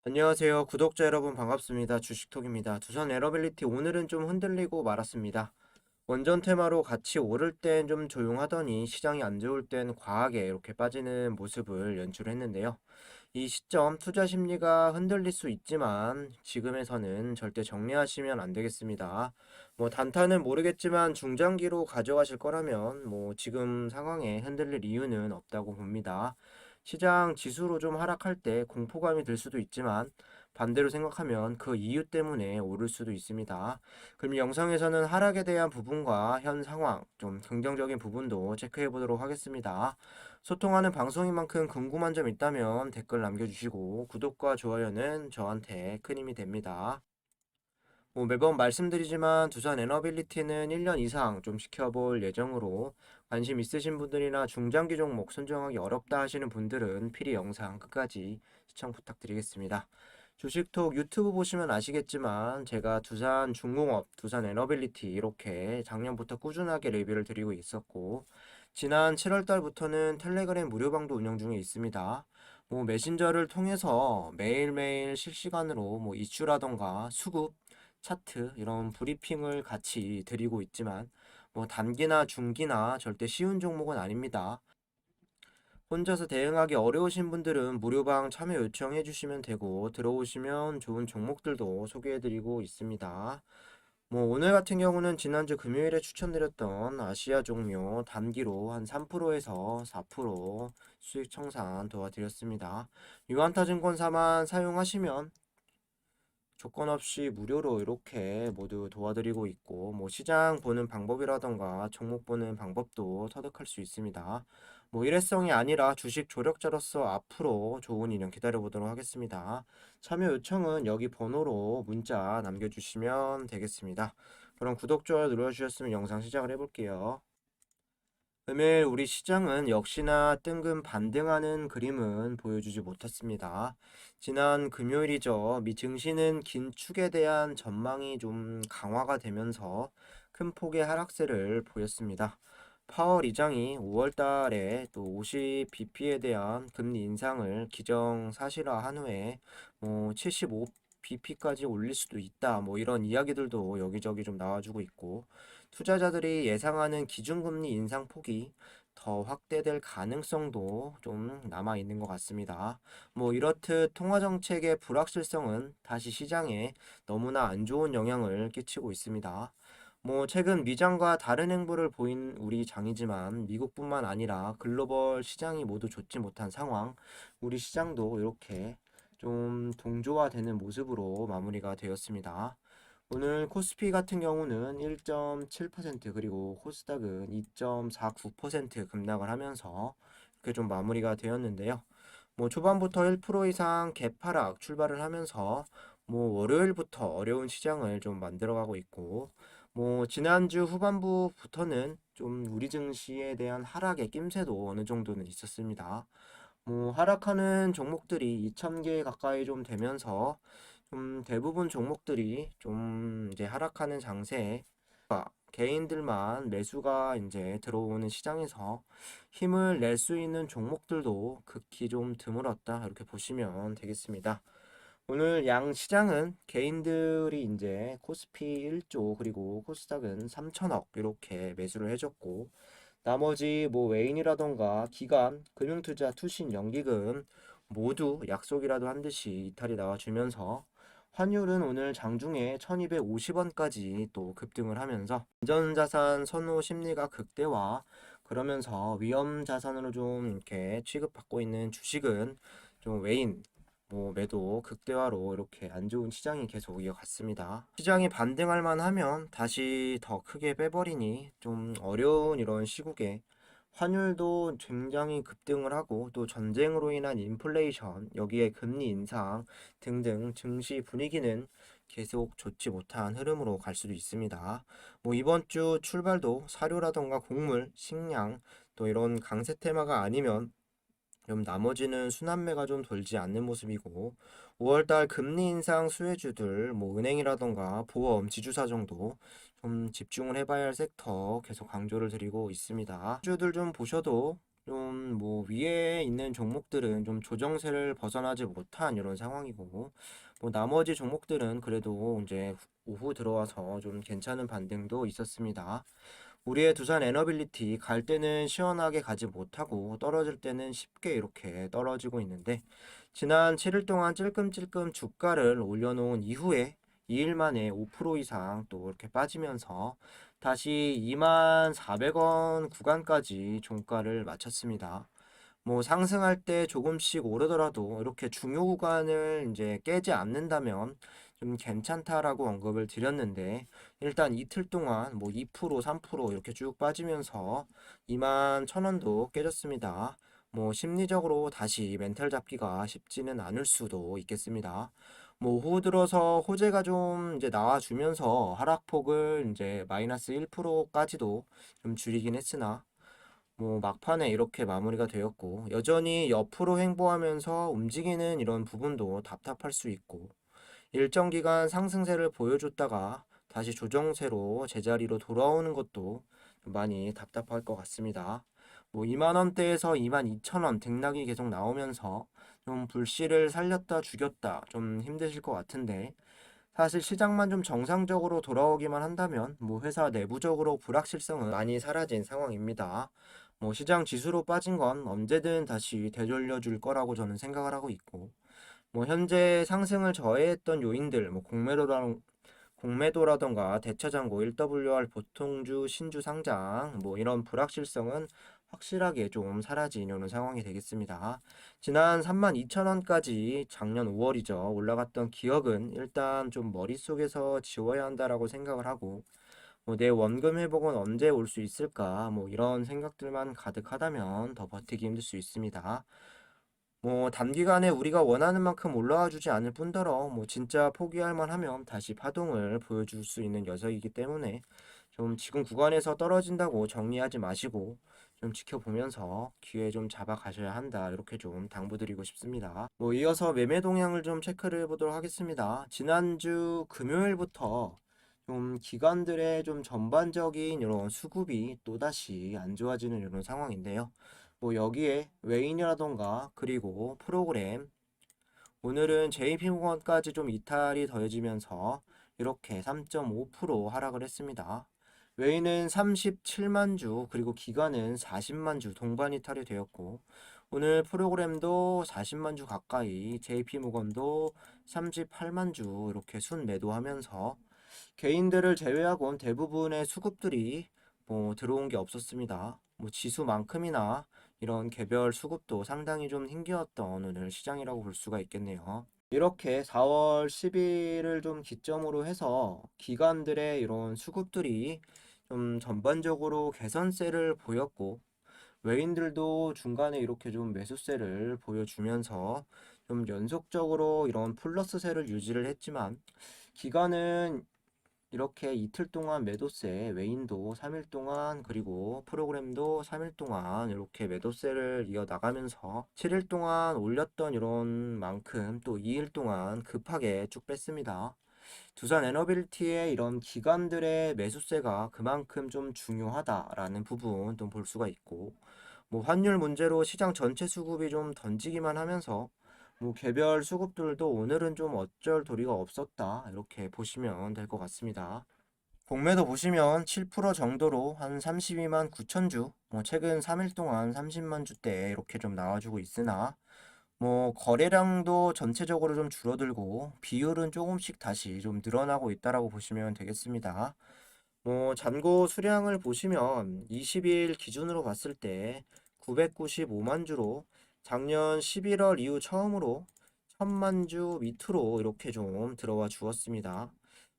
안녕하세요. 구독자 여러분 반갑습니다. 주식톡입니다. 두산 에러빌리티 오늘은 좀 흔들리고 말았습니다. 원전 테마로 같이 오를 땐 좀 조용하더니 시장이 안 좋을 땐 과하게 이렇게 빠지는 모습을 연출했는데요. 이 시점 투자 심리가 흔들릴 수 있지만 지금에서는 절대 정리하시면 안 되겠습니다. 단타는 모르겠지만 중장기로 가져가실 거라면 지금 상황에 흔들릴 이유는 없다고 봅니다. 시장 지수로 좀 하락할 때 공포감이 들 수도 있지만 반대로 생각하면 그 이유 때문에 오를 수도 있습니다. 그럼 영상에서는 하락에 대한 부분과 현 상황, 좀 긍정적인 부분도 체크해 보도록 하겠습니다. 소통하는 방송인 만큼 궁금한 점 있다면 댓글 남겨주시고 구독과 좋아요는 저한테 큰 힘이 됩니다. 매번 말씀드리지만 두산 에너빌리티는 1년 이상 좀 지켜볼 예정으로 관심 있으신 분들이나 중장기 종목 선정하기 어렵다 하시는 분들은 필히 영상 끝까지 시청 부탁드리겠습니다. 주식톡 유튜브 보시면 아시겠지만 제가 두산 중공업, 두산 에너빌리티 이렇게 작년부터 꾸준하게 리뷰를 드리고 있었고 지난 7월 달부터는 텔레그램 무료방도 운영 중에 있습니다. 메신저를 통해서 매일매일 실시간으로 이슈라던가 수급 차트 이런 브리핑을 같이 드리고 있지만 단기나 중기나 절대 쉬운 종목은 아닙니다. 혼자서 대응하기 어려우신 분들은 무료방 참여 요청해 주시면 되고 들어오시면 좋은 종목들도 소개해 드리고 있습니다. 오늘 같은 경우는 지난주 금요일에 추천드렸던 아시아 종료 단기로 한 3%에서 4% 수익 청산 도와드렸습니다. 유한타증권사만 사용하시면 조건 없이 무료로 이렇게 모두 도와드리고 있고 시장 보는 방법이라던가 종목 보는 방법도 터득할 수 있습니다. 일회성이 아니라 주식 조력자로서 앞으로 좋은 인연 기다려보도록 하겠습니다. 참여 요청은 여기 번호로 문자 남겨주시면 되겠습니다. 그럼 구독, 좋아요 눌러주셨으면 영상 시작을 해볼게요. 금일 우리 시장은 역시나 뜬금 반등하는 그림은 보여주지 못했습니다. 지난 금요일이죠. 미 증시는 긴 축에 대한 전망이 좀 강화가 되면서 큰 폭의 하락세를 보였습니다. 파월 의장이 5월 달에 또 50bp에 대한 금리 인상을 기정사실화한 후에 75bp까지 올릴 수도 있다. 이런 이야기들도 여기저기 좀 나와주고 있고 투자자들이 예상하는 기준금리 인상 폭이 더 확대될 가능성도 좀 남아 있는 것 같습니다. 이렇듯 통화정책의 불확실성은 다시 시장에 너무나 안 좋은 영향을 끼치고 있습니다. 최근 미장과 다른 행보를 보인 우리 장이지만 미국뿐만 아니라 글로벌 시장이 모두 좋지 못한 상황, 우리 시장도 이렇게 좀 동조화되는 모습으로 마무리가 되었습니다. 오늘 코스피 같은 경우는 1.7% 그리고 코스닥은 2.49% 급락을 하면서 이렇게 좀 마무리가 되었는데요. 초반부터 1% 이상 개파락 출발을 하면서 월요일부터 어려운 시장을 좀 만들어가고 있고 지난주 후반부부터는 좀 우리 증시에 대한 하락의 낌새도 어느 정도는 있었습니다. 하락하는 종목들이 2,000개 가까이 좀 되면서 좀 대부분 종목들이 좀 이제 하락하는 장세에 개인들만 매수가 이제 들어오는 시장에서 힘을 낼 수 있는 종목들도 극히 좀 드물었다 이렇게 보시면 되겠습니다. 오늘 양 시장은 개인들이 이제 코스피 1조 그리고 코스닥은 3천억 이렇게 매수를 해줬고 나머지 외인이라던가 기관, 금융투자, 투신, 연기금 모두 약속이라도 한 듯이 이탈이 나와주면서 환율은 오늘 장중에 1250원까지 또 급등을 하면서 안전자산 선호 심리가 극대화 그러면서 위험자산으로 좀 이렇게 취급받고 있는 주식은 좀 외인 매도 극대화로 이렇게 안 좋은 시장이 계속 이어갔습니다. 시장이 반등할 만하면 다시 더 크게 빼버리니 좀 어려운 이런 시국에 환율도 굉장히 급등을 하고 또 전쟁으로 인한 인플레이션, 여기에 금리 인상 등등 증시 분위기는 계속 좋지 못한 흐름으로 갈 수도 있습니다. 이번 주 출발도 사료라던가 곡물, 식량 또 이런 강세 테마가 아니면 그럼 나머지는 순환매가 좀 돌지 않는 모습이고 5월달 금리 인상 수혜주들 은행이라던가 보험, 지주사 정도 좀 집중을 해봐야 할 섹터 계속 강조를 드리고 있습니다. 주들 좀 보셔도 좀 뭐 위에 있는 종목들은 좀 조정세를 벗어나지 못한 이런 상황이고, 뭐 나머지 종목들은 그래도 이제 오후 들어와서 좀 괜찮은 반등도 있었습니다. 우리의 두산 에너빌리티 갈 때는 시원하게 가지 못하고 떨어질 때는 쉽게 이렇게 떨어지고 있는데, 지난 7일 동안 찔끔찔끔 주가를 올려놓은 이후에 2일 만에 5% 이상 또 이렇게 빠지면서 다시 24,400원 구간까지 종가를 마쳤습니다. 뭐 상승할 때 조금씩 오르더라도 이렇게 중요 구간을 이제 깨지 않는다면 좀 괜찮다라고 언급을 드렸는데, 일단 이틀 동안 뭐 2%, 3% 이렇게 쭉 빠지면서 21,000원도 깨졌습니다. 뭐 심리적으로 다시 멘탈 잡기가 쉽지는 않을 수도 있겠습니다. 뭐 오후 들어서 호재가 좀 이제 나와주면서 하락폭을 이제 마이너스 1%까지도 좀 줄이긴 했으나, 뭐 막판에 이렇게 마무리가 되었고, 여전히 옆으로 횡보하면서 움직이는 이런 부분도 답답할 수 있고, 일정 기간 상승세를 보여줬다가 다시 조정세로 제자리로 돌아오는 것도 좀 많이 답답할 것 같습니다. 뭐 2만 원대에서 22,000원 등락이 계속 나오면서 좀 불씨를 살렸다 죽였다 좀 힘드실 것 같은데, 사실 시장만 좀 정상적으로 돌아오기만 한다면 뭐 회사 내부적으로 불확실성은 많이 사라진 상황입니다. 뭐 시장 지수로 빠진 건 언제든 다시 되돌려 줄 거라고 저는 생각을 하고 있고, 뭐 현재 상승을 저해했던 요인들, 뭐 공매도라던가 대차장고 1WR 보통주 신주 상장, 뭐 이런 불확실성은 확실하게 좀 사라지는 상황이 되겠습니다. 지난 32,000원까지 작년 5월이죠. 올라갔던 기억은 일단 좀 머릿속에서 지워야 한다라고 생각을 하고, 뭐 내 원금 회복은 언제 올 수 있을까? 뭐 이런 생각들만 가득하다면 더 버티기 힘들 수 있습니다. 뭐 단기간에 우리가 원하는 만큼 올라와 주지 않을 뿐더러 뭐 진짜 포기할 만하면 다시 파동을 보여줄 수 있는 녀석이기 때문에 좀 지금 구간에서 떨어진다고 정리하지 마시고 좀 지켜보면서 기회 좀 잡아 가셔야 한다, 이렇게 좀 당부드리고 싶습니다. 뭐 이어서 매매 동향을 좀 체크를 해보도록 하겠습니다. 지난주 금요일부터 좀 기관들의 좀 전반적인 이런 수급이 또다시 안 좋아지는 이런 상황인데요. 뭐 여기에 외인이라던가 그리고 프로그램, 오늘은 JP모건까지 좀 이탈이 더해지면서 이렇게 3.5% 하락을 했습니다. 외인은 37만 주, 그리고 기관은 40만 주 동반 이탈이 되었고, 오늘 프로그램도 40만 주 가까이, JP모건도 38만 주 이렇게 순매도하면서 개인들을 제외하고는 대부분의 수급들이 뭐 들어온 게 없었습니다. 뭐 지수만큼이나 이런 개별 수급도 상당히 좀 힘겨웠던 오늘 시장이라고 볼 수가 있겠네요. 이렇게 4월 10일을 좀 기점으로 해서 기관들의 이런 수급들이 좀 전반적으로 개선세를 보였고, 외인들도 중간에 이렇게 좀 매수세를 보여주면서 좀 연속적으로 이런 플러스세를 유지를 했지만, 기관은 이렇게 이틀 동안 매도세, 외인도 3일 동안, 그리고 프로그램도 3일 동안 이렇게 매도세를 이어나가면서 7일 동안 올렸던 이런 만큼 또 2일 동안 급하게 쭉 뺐습니다. 두산 에너빌티의 이런 기관들의 매수세가 그만큼 좀 중요하다라는 부분 좀 볼 수가 있고, 뭐 환율 문제로 시장 전체 수급이 좀 던지기만 하면서 뭐 개별 수급들도 오늘은 좀 어쩔 도리가 없었다, 이렇게 보시면 될 것 같습니다. 공매도 보시면 7% 정도로 한 32만 9천 주, 뭐 최근 3일 동안 30만 주대 이렇게 좀 나와주고 있으나, 뭐 거래량도 전체적으로 좀 줄어들고 비율은 조금씩 다시 좀 늘어나고 있다라고 보시면 되겠습니다. 뭐 잔고 수량을 보시면 20일 기준으로 봤을 때 995만 주로 작년 11월 이후 처음으로 1000만 주 밑으로 이렇게 좀 들어와 주었습니다.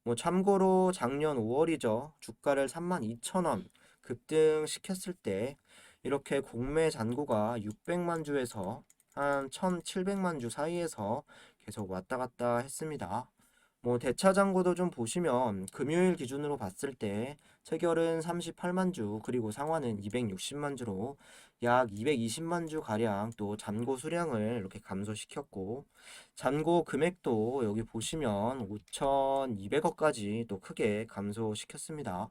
뭐 참고로 작년 5월이죠. 주가를 32,000원 급등시켰을 때 이렇게 공매 잔고가 600만 주에서 한 1700만 주 사이에서 계속 왔다 갔다 했습니다. 뭐 대차장고도 좀 보시면 금요일 기준으로 봤을 때 체결은 38만 주, 그리고 상환은 260만 주로 약 220만 주 가량 또 잔고 수량을 이렇게 감소시켰고, 잔고 금액도 여기 보시면 5,200억까지 또 크게 감소시켰습니다.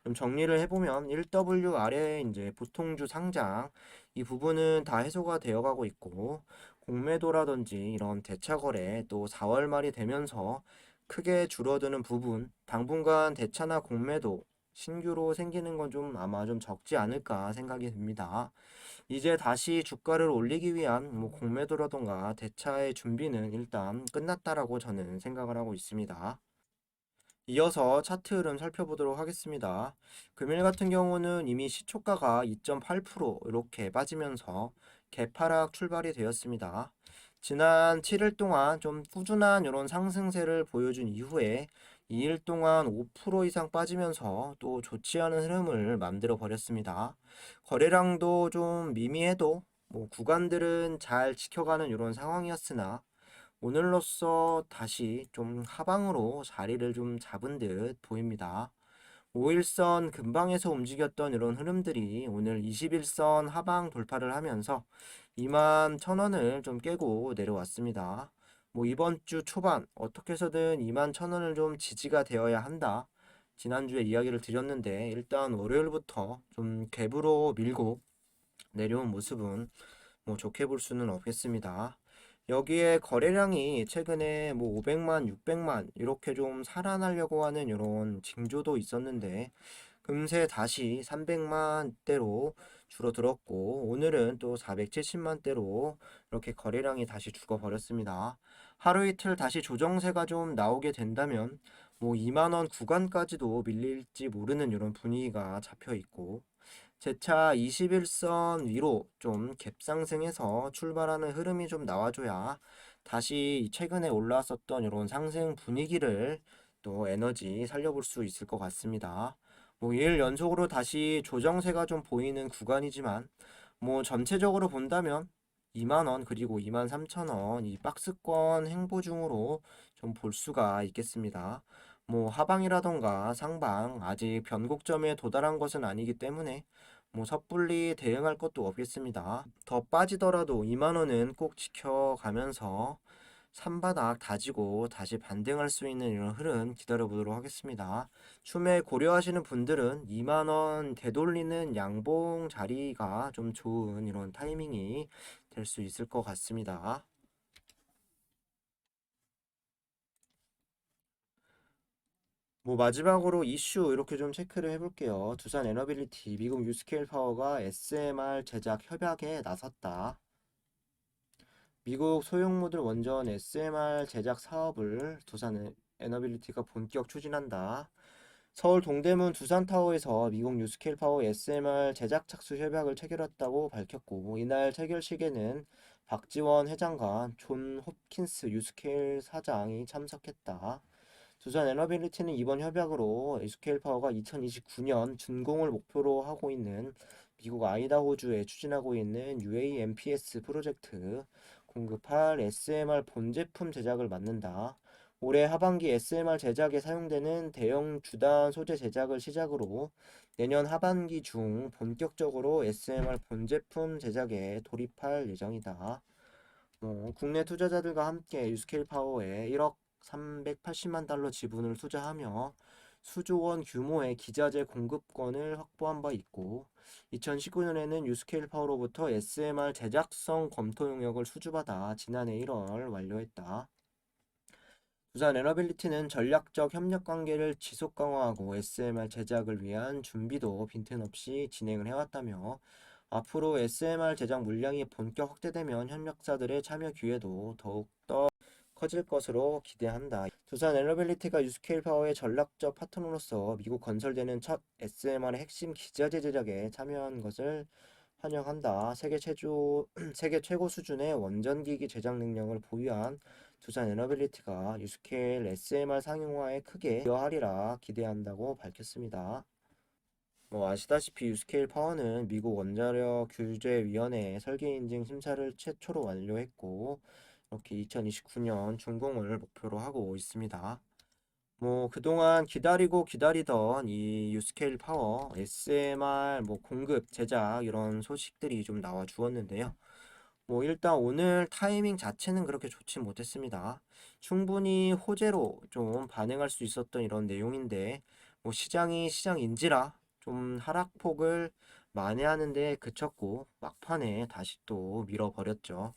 좀 정리를 해보면 1W 아래 이제 보통주 상장 이 부분은 다 해소가 되어가고 있고 공매도라든지 이런 대차 거래 또 4월 말이 되면서 크게 줄어드는 부분 당분간 대차나 공매도 신규로 생기는 건 좀 아마 좀 적지 않을까 생각이 듭니다. 이제 다시 주가를 올리기 위한 뭐 공매도라던가 대차의 준비는 일단 끝났다라고 저는 생각을 하고 있습니다. 이어서 차트 흐름 살펴보도록 하겠습니다. 금일 같은 경우는 이미 시초가가 2.8% 이렇게 빠지면서 개파락 출발이 되었습니다. 지난 7일 동안 좀 꾸준한 이런 상승세를 보여준 이후에 2일 동안 5% 이상 빠지면서 또 좋지 않은 흐름을 만들어 버렸습니다. 거래량도 좀 미미해도 뭐 구간들은 잘 지켜가는 이런 상황이었으나 오늘로써 다시 좀 하방으로 자리를 좀 잡은 듯 보입니다. 5일선 근방에서 움직였던 이런 흐름들이 오늘 21선 하방 돌파를 하면서 2만 1,000원을 좀 깨고 내려왔습니다. 뭐 이번 주 초반 어떻게 해서든 2만 1,000원을 좀 지지가 되어야 한다. 지난주에 이야기를 드렸는데 일단 월요일부터 좀 갭으로 밀고 내려온 모습은 뭐 좋게 볼 수는 없겠습니다. 여기에 거래량이 최근에 뭐 500만, 600만 이렇게 좀 살아나려고 하는 이런 징조도 있었는데 금세 다시 300만 대로 줄어들었고 오늘은 또 470만 대로 이렇게 거래량이 다시 죽어버렸습니다. 하루 이틀 다시 조정세가 좀 나오게 된다면 뭐 2만 원 구간까지도 밀릴지 모르는 이런 분위기가 잡혀 있고 재차 21선 위로 좀 갭상승해서 출발하는 흐름이 좀 나와줘야 다시 최근에 올라왔었던 이런 상승 분위기를 또 에너지 살려볼 수 있을 것 같습니다. 뭐 2일 연속으로 다시 조정세가 좀 보이는 구간이지만 뭐 전체적으로 본다면 2만원 그리고 2만 3천원 이 박스권 행보 중으로 좀 볼 수가 있겠습니다. 뭐 하방이라던가 상방 아직 변곡점에 도달한 것은 아니기 때문에 뭐 섣불리 대응할 것도 없겠습니다. 더 빠지더라도 2만원은 꼭 지켜가면서 3바닥 다지고 다시 반등할 수 있는 이런 흐름 기다려 보도록 하겠습니다. 추매 고려하시는 분들은 2만원 되돌리는 양봉 자리가 좀 좋은 이런 타이밍이 될 수 있을 것 같습니다. 뭐 마지막으로 이슈 이렇게 좀 체크를 해볼게요. 두산 에너빌리티 미국 유스케일 파워가 SMR 제작 협약에 나섰다. 미국 소형모듈 원전 SMR 제작 사업을 두산 에너빌리티가 본격 추진한다. 서울 동대문 두산타워에서 미국 뉴스케일 파워 SMR 제작 착수 협약을 체결했다고 밝혔고 이날 체결식에는 박지원 회장과 존 홉킨스 뉴스케일 사장이 참석했다. 두산 에너빌리티는 이번 협약으로 뉴스케일 파워가 2029년 준공을 목표로 하고 있는 미국 아이다호주에 추진하고 있는 UAMPS 프로젝트 공급할 SMR 본제품 제작을 맡는다. 올해 하반기 SMR 제작에 사용되는 대형 주단 소재 제작을 시작으로 내년 하반기 중 본격적으로 SMR 본제품 제작에 돌입할 예정이다. 국내 투자자들과 함께 유스케일 파워에 1억 380만 달러 지분을 투자하며 수조 원 규모의 기자재 공급권을 확보한 바 있고 2019년에는 유스케일 파워로부터 SMR 제작성 검토 용역을 수주받아 지난해 1월 완료했다. 두산 에너빌리티는 전략적 협력 관계를 지속 강화하고 SMR 제작을 위한 준비도 빈틈없이 진행을 해왔다며 앞으로 SMR 제작 물량이 본격 확대되면 협력사들의 참여 기회도 더욱더 커질 것으로 기대한다. 두산 에너빌리티가 유스케일 파워의 전략적 파트너로서 미국 건설되는 첫 SMR의 핵심 기자재 제작에 참여한 것을 환영한다. 세계 최고 수준의 원전기기 제작 능력을 보유한 두산 에너빌리티가 유스케일 SMR 상용화에 크게 기여하리라 기대한다고 밝혔습니다. 뭐 아시다시피 유스케일 파워는 미국 원자력 규제위원회의 설계 인증 심사를 최초로 완료했고 이렇게 2029년 준공을 목표로 하고 있습니다. 뭐 그동안 기다리고 기다리던 이 유스케일 파워 SMR 뭐 공급 제작 이런 소식들이 좀 나와 주었는데요. 뭐 일단 오늘 타이밍 자체는 그렇게 좋지 못했습니다. 충분히 호재로 좀 반응할 수 있었던 이런 내용인데 뭐 시장이 시장인지라 좀 하락폭을 만회하는 데 그쳤고 막판에 다시 또 밀어버렸죠.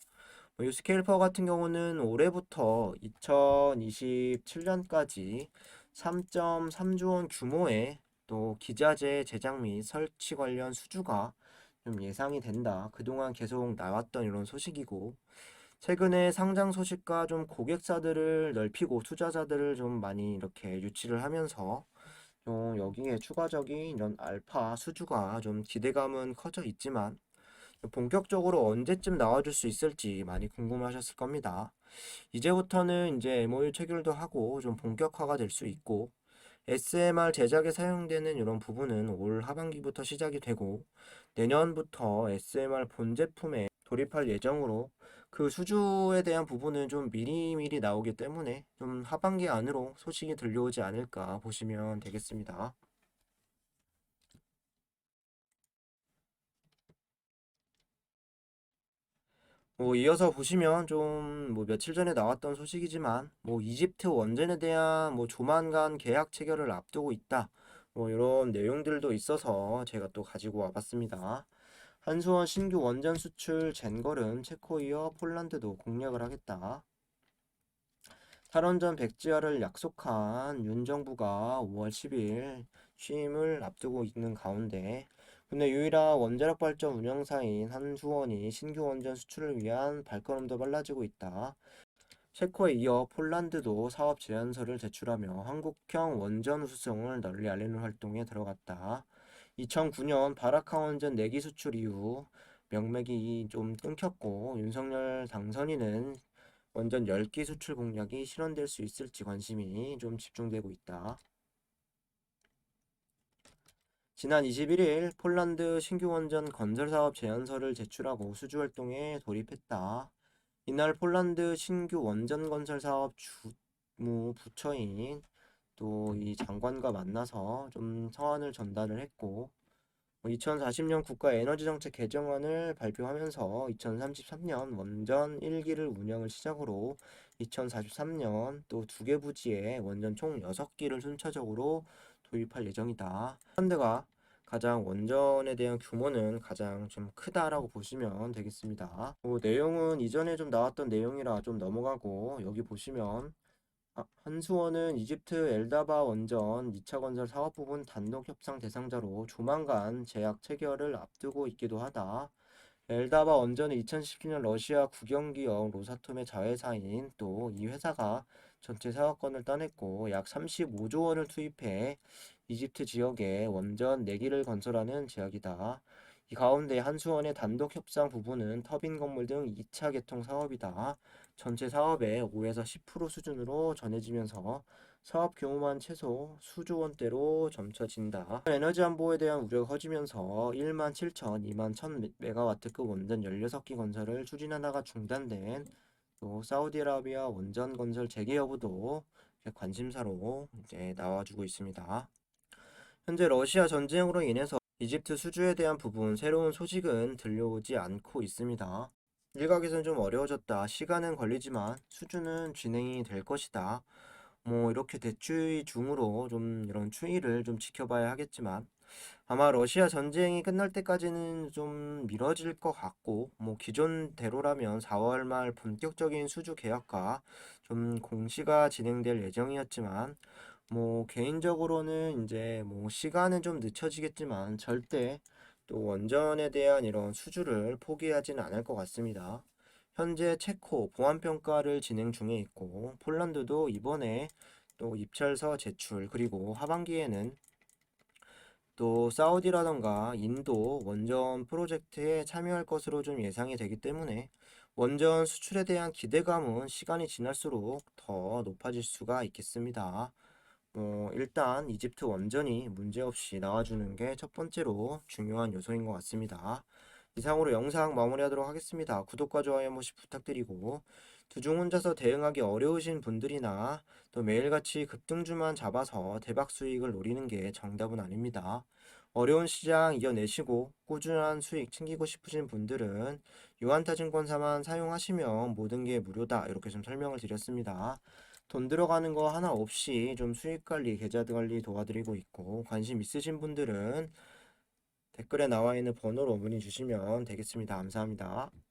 뭐 유스케일퍼 같은 경우는 올해부터 2027년까지 3.3조 원 규모의 또 기자재 제작 및 설치 관련 수주가 좀 예상이 된다. 그동안 계속 나왔던 이런 소식이고 최근에 상장 소식과 좀 고객사들을 넓히고 투자자들을 좀 많이 이렇게 유치를 하면서 좀 여기에 추가적인 이런 알파 수주가 좀 기대감은 커져 있지만 본격적으로 언제쯤 나와줄 수 있을지 많이 궁금하셨을 겁니다. 이제부터는 이제 MOU 체결도 하고 좀 본격화가 될 수 있고 SMR 제작에 사용되는 이런 부분은 올 하반기부터 시작이 되고 내년부터 SMR 본 제품에 돌입할 예정으로 그 수주에 대한 부분은 좀 미리미리 나오기 때문에 좀 하반기 안으로 소식이 들려오지 않을까 보시면 되겠습니다. 뭐 이어서 보시면 좀 뭐 며칠 전에 나왔던 소식이지만 뭐 이집트 원전에 대한 뭐 조만간 계약 체결을 앞두고 있다. 뭐 이런 내용들도 있어서 제가 또 가지고 와봤습니다. 한수원 신규 원전 수출 젠걸은 체코 이어 폴란드도 공략을 하겠다. 탈원전 백지화를 약속한 윤 정부가 5월 10일 취임을 앞두고 있는 가운데 국내 유일한 원자력 발전 운영사인 한수원이 신규 원전 수출을 위한 발걸음도 빨라지고 있다. 체코에 이어 폴란드도 사업 제안서를 제출하며 한국형 원전 우수성을 널리 알리는 활동에 들어갔다. 2009년 바라카 원전 4기 수출 이후 명맥이 좀 끊겼고 윤석열 당선인은 원전 10기 수출 공약이 실현될 수 있을지 관심이 좀 집중되고 있다. 지난 21일 폴란드 신규 원전 건설 사업 제안서를 제출하고 수주 활동에 돌입했다. 이날 폴란드 신규 원전 건설 사업 주무 부처인 또 이 장관과 만나서 좀 성안을 전달을 했고 2040년 국가 에너지 정책 개정안을 발표하면서 2033년 원전 1기를 운영을 시작으로 2043년 또 두 개 부지에 원전 총 6기를 순차적으로 도입할 예정이다. 폴란드가 가장 원전에 대한 규모는 가장 좀 크다라고 보시면 되겠습니다. 내용은 이전에 좀 나왔던 내용이라 좀 넘어가고 여기 보시면 한수원은 이집트 엘다바 원전 2차 건설 사업 부분 단독 협상 대상자로 조만간 계약 체결을 앞두고 있기도 하다. 엘다바 원전은 2017년 러시아 국영기업 로사톰의 자회사인 또 이 회사가 전체 사업권을 따냈고 약 35조 원을 투입해 이집트 지역에 원전 4기를 건설하는 제약이다. 이 가운데 한수원의 단독 협상 부분은 터빈 건물 등 2차 개통 사업이다. 전체 사업의 5에서 10% 수준으로 전해지면서 사업 규모만 최소 수조 원대로 점쳐진다. 에너지 안보에 대한 우려가 커지면서 1만 7천, 2만 1천 메가와트급 원전 16기 건설을 추진하다가 중단된 또 사우디아라비아 원전 건설 재개 여부도 관심사로 이제 나와주고 있습니다. 현재 러시아 전쟁으로 인해서 이집트 수주에 대한 부분 새로운 소식은 들려오지 않고 있습니다. 일각에서는 좀 어려워졌다. 시간은 걸리지만 수주는 진행이 될 것이다. 뭐 이렇게 대추이 중으로 좀 이런 추이를 좀 지켜봐야 하겠지만 아마 러시아 전쟁이 끝날 때까지는 좀 미뤄질 것 같고 뭐 기존대로라면 4월 말 본격적인 수주 계약과 좀 공시가 진행될 예정이었지만 뭐 개인적으로는 이제 뭐 시간은 좀 늦춰지겠지만 절대 또 원전에 대한 이런 수주를 포기하지는 않을 것 같습니다. 현재 체코 보안 평가를 진행 중에 있고 폴란드도 이번에 또 입찰서 제출 그리고 하반기에는 또 사우디라던가 인도 원전 프로젝트에 참여할 것으로 좀 예상이 되기 때문에 원전 수출에 대한 기대감은 시간이 지날수록 더 높아질 수가 있겠습니다. 일단 이집트 원전이 문제없이 나와주는 게 첫 번째로 중요한 요소인 것 같습니다. 이상으로 영상 마무리하도록 하겠습니다. 구독과 좋아요 한 번씩 부탁드리고 두중 혼자서 대응하기 어려우신 분들이나 또 매일같이 급등주만 잡아서 대박 수익을 노리는 게 정답은 아닙니다. 어려운 시장 이겨내시고 꾸준한 수익 챙기고 싶으신 분들은 유한타증권사만 사용하시면 모든 게 무료다 이렇게 좀 설명을 드렸습니다. 돈 들어가는 거 하나 없이 좀 수익 관리, 계좌 관리 도와드리고 있고, 관심 있으신 분들은 댓글에 나와 있는 번호로 문의 주시면 되겠습니다. 감사합니다.